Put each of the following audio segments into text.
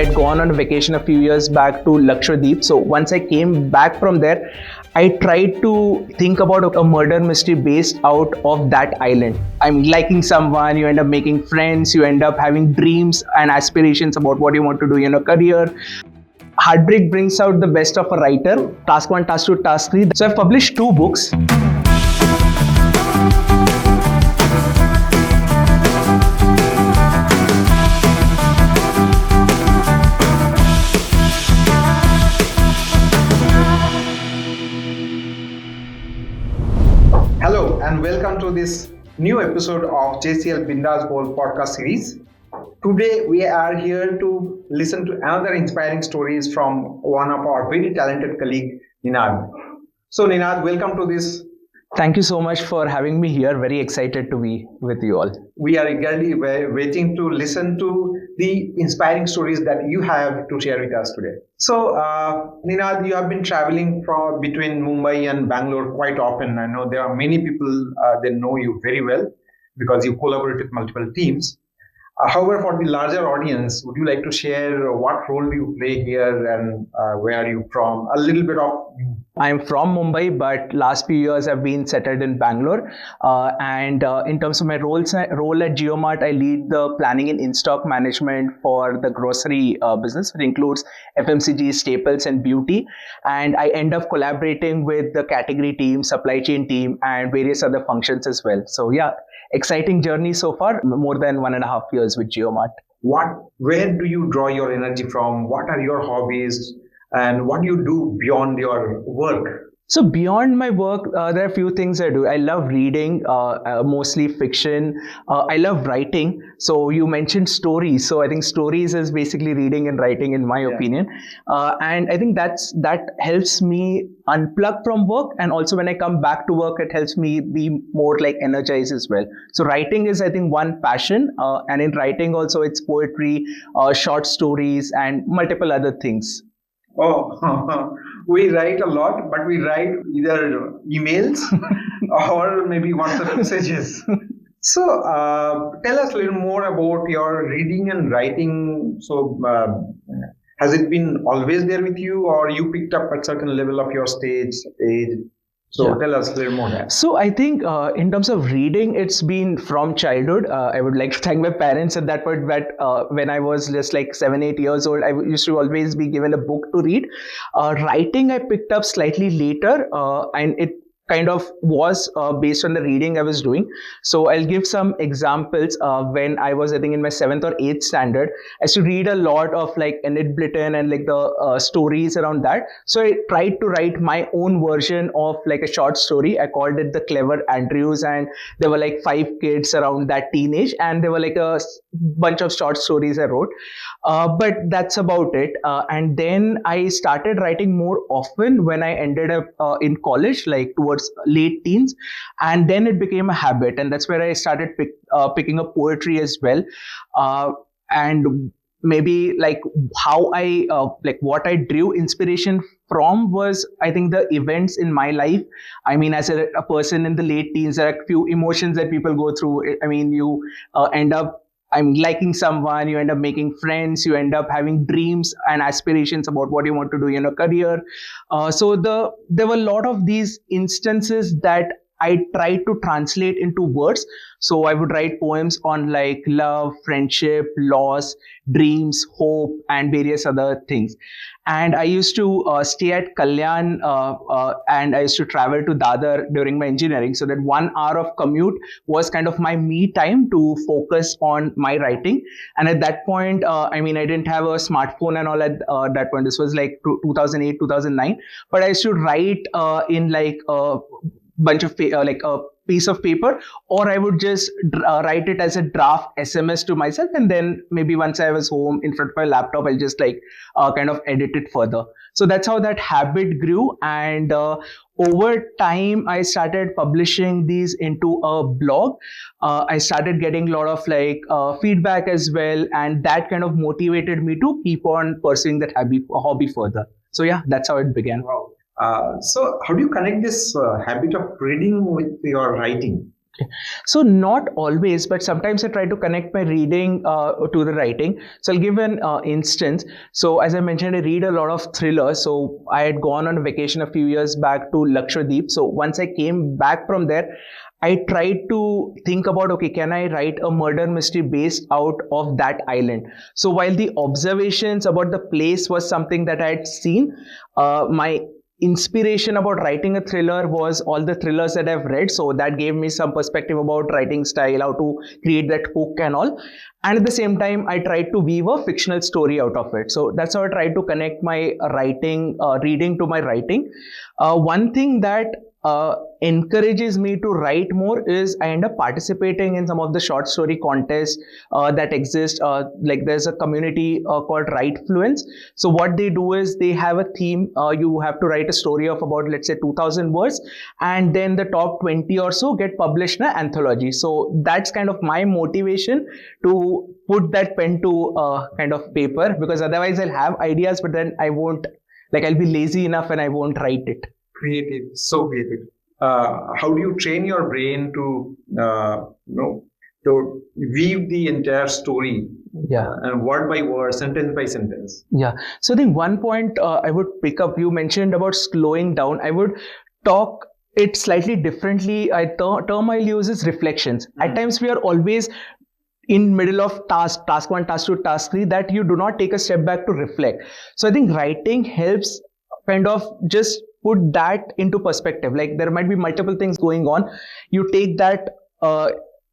had gone on a vacation a few years back to Lakshadweep. So once I came back from there, I tried to think about a murder mystery based out of that island. I'm liking someone, you end up making friends, you end up having dreams and aspirations about what you want to do in your career. Heartbreak brings out the best of a writer. Task 1, Task 2, Task 3. So I've published 2 books. Hello and welcome to this new episode of JCL Bindas Bowl podcast series. Today we are here to listen to another inspiring stories from one of our very talented colleague, Ninad. So Ninad, welcome to this. Thank you so much for having me here. Very excited to be with you all. We are eagerly waiting to listen to the inspiring stories that you have to share with us today. So, Ninad, you have been traveling from between Mumbai and Bangalore quite often. I know there are many people that know you very well because you collaborate with multiple teams. However, for the larger audience, would you like to share what role do you play here and where are you from? A little bit of you. I'm from Mumbai, but last few years I've been settled in Bangalore. And in terms of my role at JioMart, I lead the planning and in-stock management for the grocery business, which includes FMCG, staples, and beauty. And I end up collaborating with the category team, supply chain team, and various other functions as well. So yeah, exciting journey so far, more than 1.5 years with JioMart. Where do you draw your energy from? What are your hobbies? And what do you do beyond your work? So beyond my work, there are a few things I do. I love reading, mostly fiction. I love writing. So you mentioned stories. So I think stories is basically reading and writing, in my opinion. And I think that helps me unplug from work. And also when I come back to work, it helps me be more like energized as well. So writing is, I think, one passion. And in writing also, it's poetry, short stories, and multiple other things. Oh, we write a lot, but we write either emails or maybe WhatsApp messages. So, tell us a little more about your reading and writing. So, has it been always there with you, or you picked up at certain level of your age? So tell us a little more. So I think in terms of reading, it's been from childhood. I would like to thank my parents at that point, but when I was just like 7-8 years old, I used to always be given a book to read. Writing I picked up slightly later, and it kind of was based on the reading I was doing. So I'll give some examples. When I was, I think, in my 7th or 8th standard, I used to read a lot of like Enid Blyton and like the stories around that. So I tried to write my own version of like a short story. I called it The Clever Andrews, and there were like 5 kids around that teenage, and there were like a bunch of short stories I wrote. But that's about it. And then I started writing more often when I ended up in college, like towards late teens, and then it became a habit, and that's where I started picking up poetry as well. And maybe like how I like what I drew inspiration from was, I think, the events in my life. I mean, as a person in the late teens, there are a few emotions that people go through. I mean, you end up liking someone, you end up making friends, you end up having dreams and aspirations about what you want to do in your career. So there were a lot of these instances that I tried to translate into words. So I would write poems on like love, friendship, loss, dreams, hope, and various other things. And I used to stay at Kalyan, and I used to travel to Dadar during my engineering. So that 1 hour of commute was kind of my me time to focus on my writing. And at that point, I mean, I didn't have a smartphone and all at that point. This was like 2008, 2009. But I used to write in like a bunch of like a piece of paper, or I would just write it as a draft SMS to myself, and then maybe once I was home in front of my laptop, I'll just like kind of edit it further. So that's how that habit grew, and over time I started publishing these into a blog. I started getting a lot of like feedback as well, and that kind of motivated me to keep on pursuing that hobby further. So yeah, that's how it began. Wow. So how do you connect this habit of reading with your writing? So not always, but sometimes I try to connect my reading to the writing. So I'll give an instance. So as I mentioned, I read a lot of thrillers. So I had gone on a vacation a few years back to Lakshadweep. So once I came back from there, I tried to think about, okay, can I write a murder mystery based out of that island? So while the observations about the place was something that I had seen, my inspiration about writing a thriller was all the thrillers that I've read. So that gave me some perspective about writing style, how to create that hook and all. And at the same time, I tried to weave a fictional story out of it. So that's how I tried to connect my writing, reading to my writing. One thing that encourages me to write more is I end up participating in some of the short story contests that exist. Like there's a community called Write Fluence. So what they do is they have a theme. You have to write a story of about, let's say, 2,000 words, and then the top 20 or so get published in an anthology. So that's kind of my motivation to put that pen to kind of paper, because otherwise I'll have ideas, but then I won't, like, I'll be lazy enough and I won't write it. Creative, so creative. How do you train your brain to to weave the entire story? Yeah. And word by word, sentence by sentence. Yeah. So I think one point I would pick up, you mentioned about slowing down. I would talk it slightly differently. Term I'll use is reflections. At times we are always in middle of task 1, task 2, task 3, that you do not take a step back to reflect. So I think writing helps kind of just put that into perspective. Like there might be multiple things going on. You take that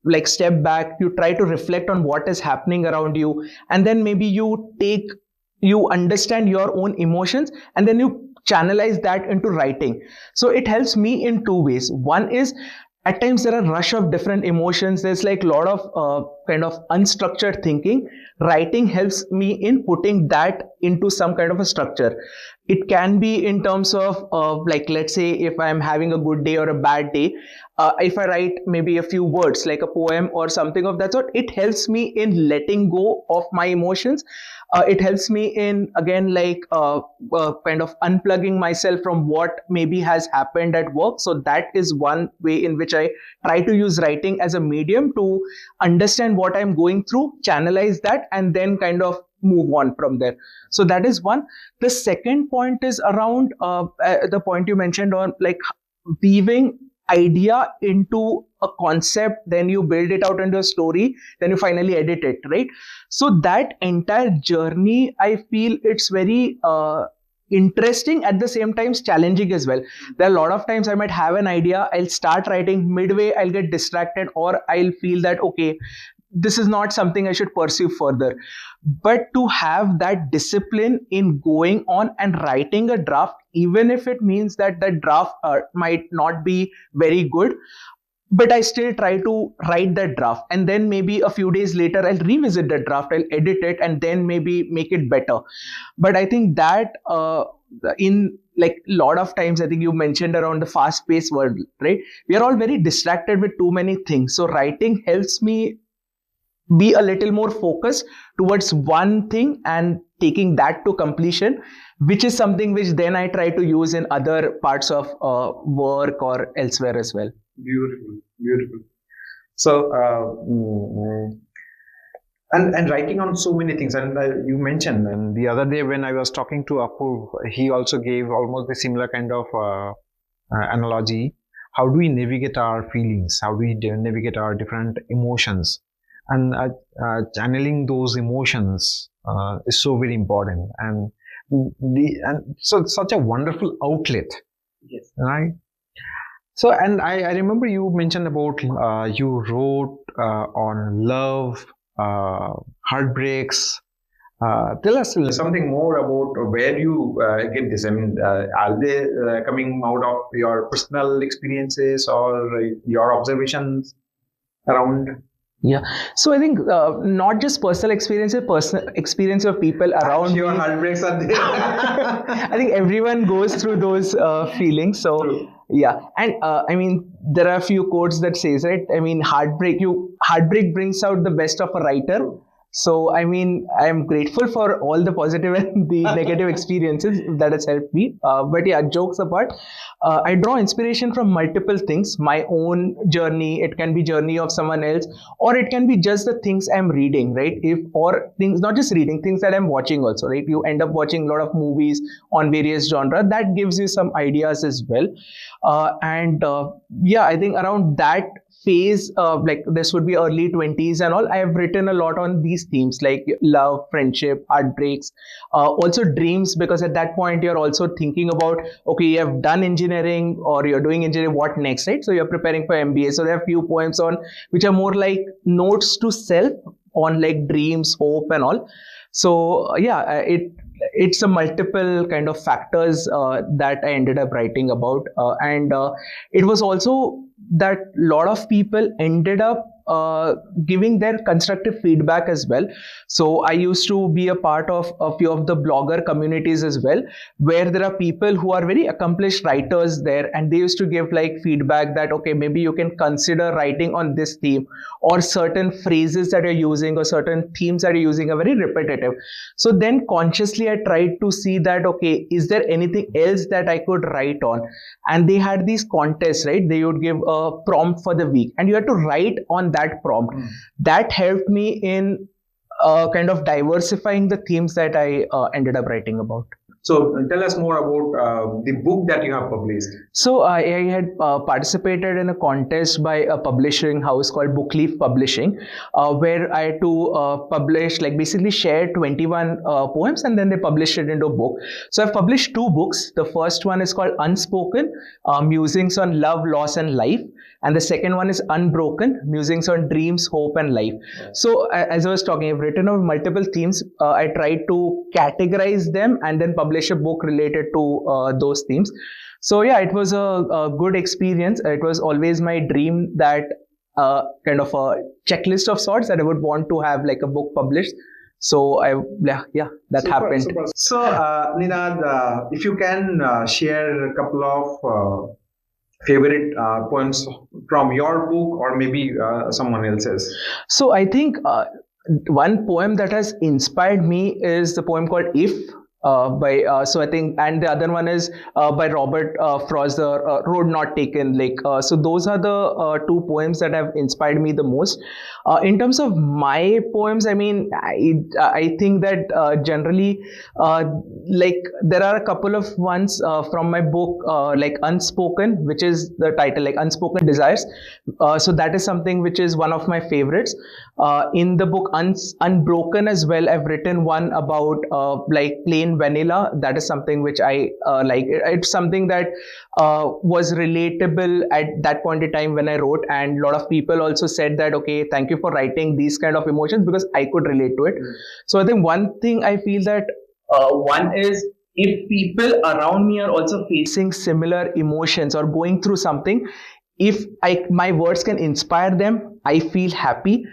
like step back, you try to reflect on what is happening around you, and then maybe you understand your own emotions, and then you channelize that into writing. So it helps me in two ways. One is, at times there are rush of different emotions, there's like a lot of kind of unstructured thinking. Writing helps me in putting that into some kind of a structure. It can be in terms of like, let's say if I'm having a good day or a bad day, if I write maybe a few words like a poem or something of that sort, it helps me in letting go of my emotions. It helps me in, again, like kind of unplugging myself from what maybe has happened at work. So that is one way in which I try to use writing as a medium to understand what I'm going through, channelize that, and then kind of move on from there. So that is one. The second point is around the point you mentioned on like weaving idea into a concept, then you build it out into a story, then you finally edit it, right? So that entire journey, I feel it's very interesting, at the same time challenging as well. There are a lot of times I might have an idea, I'll start writing, midway I'll get distracted, or I'll feel that, okay, this is not something I should pursue further. But to have that discipline in going on and writing a draft, even if it means that the draft might not be very good, but I still try to write that draft, and then maybe a few days later I'll revisit the draft, I'll edit it, and then maybe make it better. But I think that in like a lot of times, I think you mentioned around the fast paced world, right? We are all very distracted with too many things. So writing helps me be a little more focused towards one thing and taking that to completion, which is something which then I try to use in other parts of work or elsewhere as well. Beautiful, beautiful. So, and writing on so many things. And you mentioned, and the other day when I was talking to Apu, he also gave almost a similar kind of analogy. How do we navigate our feelings? How do we navigate our different emotions? And channeling those emotions is so very important, and so such a wonderful outlet. Yes. Right. So, and I remember you mentioned about you wrote on love, heartbreaks. Tell us something more about where you get this. I mean, are they coming out of your personal experiences or your observations around? Yeah. So I think not just personal experiences, personal experience of people around your me. Heartbreaks are there. I think everyone goes through those feelings. So True. Yeah. And I mean, there are a few quotes that says, right? I mean, heartbreak brings out the best of a writer. So, I mean, I'm grateful for all the positive and the negative experiences that has helped me. But yeah, jokes apart, I draw inspiration from multiple things. My own journey, it can be journey of someone else, or it can be just the things I'm reading, right? If or things, not just reading, things that I'm watching also, right? You end up watching a lot of movies on various genre that gives you some ideas as well. And yeah, I think around that phase, like this would be early 20s and all, I have written a lot on these themes like love, friendship, heartbreaks, also dreams, because at that point you're also thinking about, okay, you have done engineering or you're doing engineering, what next, right? So you're preparing for MBA, so there are a few poems on which are more like notes to self on like dreams, hope and all. So yeah, it's a multiple kind of factors that I ended up writing about, and it was also that a lot of people ended up giving their constructive feedback as well. So I used to be a part of a few of the blogger communities as well, where there are people who are very accomplished writers there, and they used to give like feedback that, okay, maybe you can consider writing on this theme, or certain phrases that you're using or certain themes that you're using are very repetitive. So then consciously I tried to see that, okay, is there anything else that I could write on? And they had these contests, right? They would give a prompt for the week and you had to write on that prompt. That helped me in kind of diversifying the themes that I ended up writing about. So tell us more about the book that you have published. So I had participated in a contest by a publishing house called Bookleaf Publishing, where I had to publish, like basically share 21 poems, and then they published it into a book. So I've published two books. The first one is called Unspoken, Musings on Love, Loss and Life. And the second one is Unbroken, Musings on Dreams, Hope and Life. So as I was talking, I've written on multiple themes. I tried to categorize them and then publish a book related to those themes. So yeah, it was a good experience. It was always my dream that kind of a checklist of sorts that I would want to have like a book published. So that happened. Super. So Ninad, if you can share a couple of favorite poems from your book or maybe someone else's. So I think one poem that has inspired me is the poem called If, by so I think, and the other one is by Robert Frost, the Road Not Taken. Like so those are the two poems that have inspired me the most. In terms of my poems, I mean, I think that generally like there are a couple of ones from my book, like Unspoken, which is the title, like Unspoken Desires. So that is something which is one of my favorites. In the book Unbroken as well, I've written one about like plain vanilla. That is something which I like. It's something that was relatable at that point in time when I wrote, and a lot of people also said that, okay, thank you for writing these kind of emotions, because I could relate to it. So I think one thing I feel that one is, if people around me are also facing similar emotions or going through something, if my words can inspire them, I feel happy.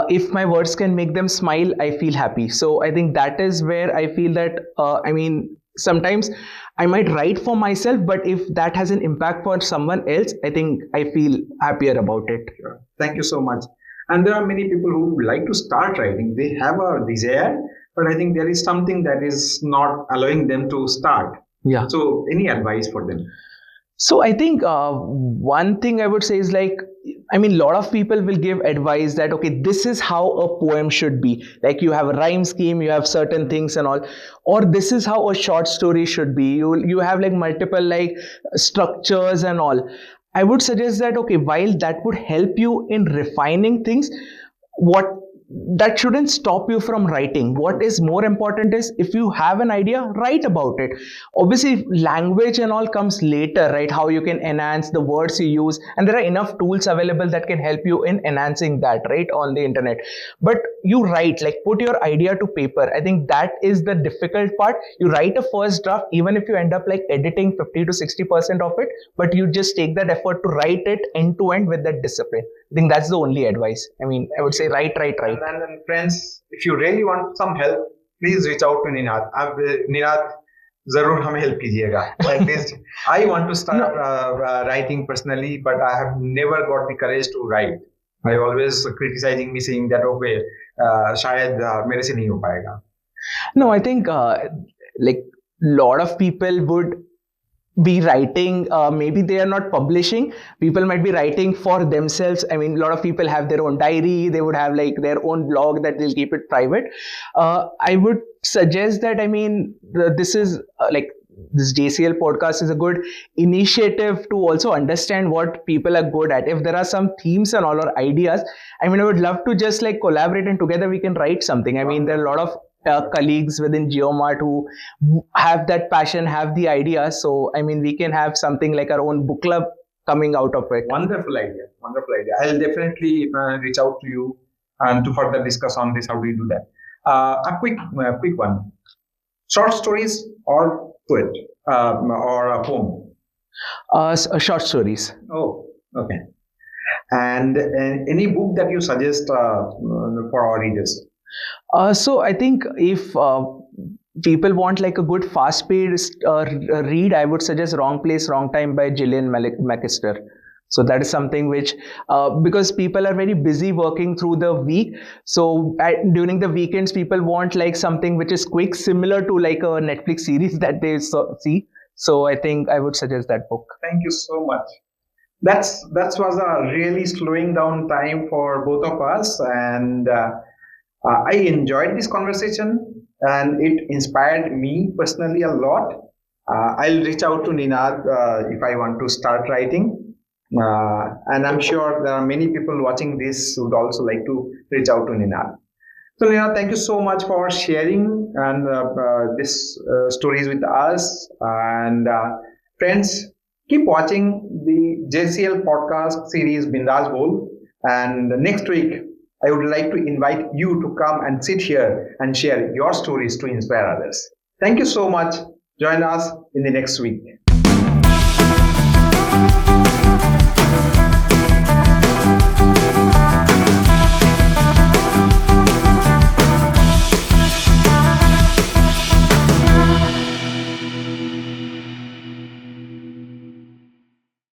If my words can make them smile, I feel happy. So I think that is where I feel that, I mean, sometimes I might write for myself, but if that has an impact for someone else, I think I feel happier about it. Sure. Thank you so much. And there are many people who like to start writing. They have a desire, but I think there is something that is not allowing them to start. Yeah. So any advice for them? So I think one thing I would say is, like, I mean, a lot of people will give advice that, okay, this is how a poem should be. Like, you have a rhyme scheme, you have certain things and all, or this is how a short story should be. You have like multiple like structures and all. I would suggest that, okay, while that would help you in refining things, that shouldn't stop you from writing. What is more important is, if you have an idea, write about it. Obviously language and all comes later, right? How you can enhance the words you use, and there are enough tools available that can help you in enhancing that, right, on the internet. But you write, like, put your idea to paper. I think that is the difficult part. You write a first draft, even if you end up like editing 50 to 60% of it, but you just take that effort to write it end to end with that discipline. I think that's the only advice. I mean, I would say write. And then friends, if you really want some help, please reach out to Ninad. Ninad, जरूर हमें help कीजिएगा. At least I want to start writing personally, but I have never got the courage to write. I always criticizing me, saying that, okay, शायद मेरे से नहीं हो पाएगा. No, I think like lot of people would be writing, maybe they are not publishing, people might be writing for themselves. I mean, a lot of people have their own diary, they would have like their own blog that they'll keep it private. I would suggest that, I mean, this is like this JCL podcast is a good initiative to also understand what people are good at. If there are some themes and all or ideas, I mean, I would love to just like collaborate and together we can write something. I mean, there are a lot of colleagues within GeoMart who have that passion, have the idea. So, I mean, we can have something like our own book club coming out of it. Wonderful idea. Wonderful idea. I'll definitely reach out to you and to further discuss on this. How do you do that? A quick one. Short stories or poet or a poem? Short stories. Oh, okay. And any book that you suggest for our readers? So I think if people want like a good fast-paced read, I would suggest Wrong Place, Wrong Time by Gillian McMaster. So that is something which, because people are very busy working through the week. So during the weekends, people want like something which is quick, similar to like a Netflix series that they see. So I think I would suggest that book. Thank you so much. That was a really slowing down time for both of us, and I enjoyed this conversation, and it inspired me personally a lot. I'll reach out to Ninad if I want to start writing, and I'm sure there are many people watching this who would also like to reach out to Ninad. So, Ninad, thank you so much for sharing and this stories with us, and friends. Keep watching the JCL podcast series Bindas Bowl. And next week, I would like to invite you to come and sit here and share your stories to inspire others. Thank you so much. Join us in the next week.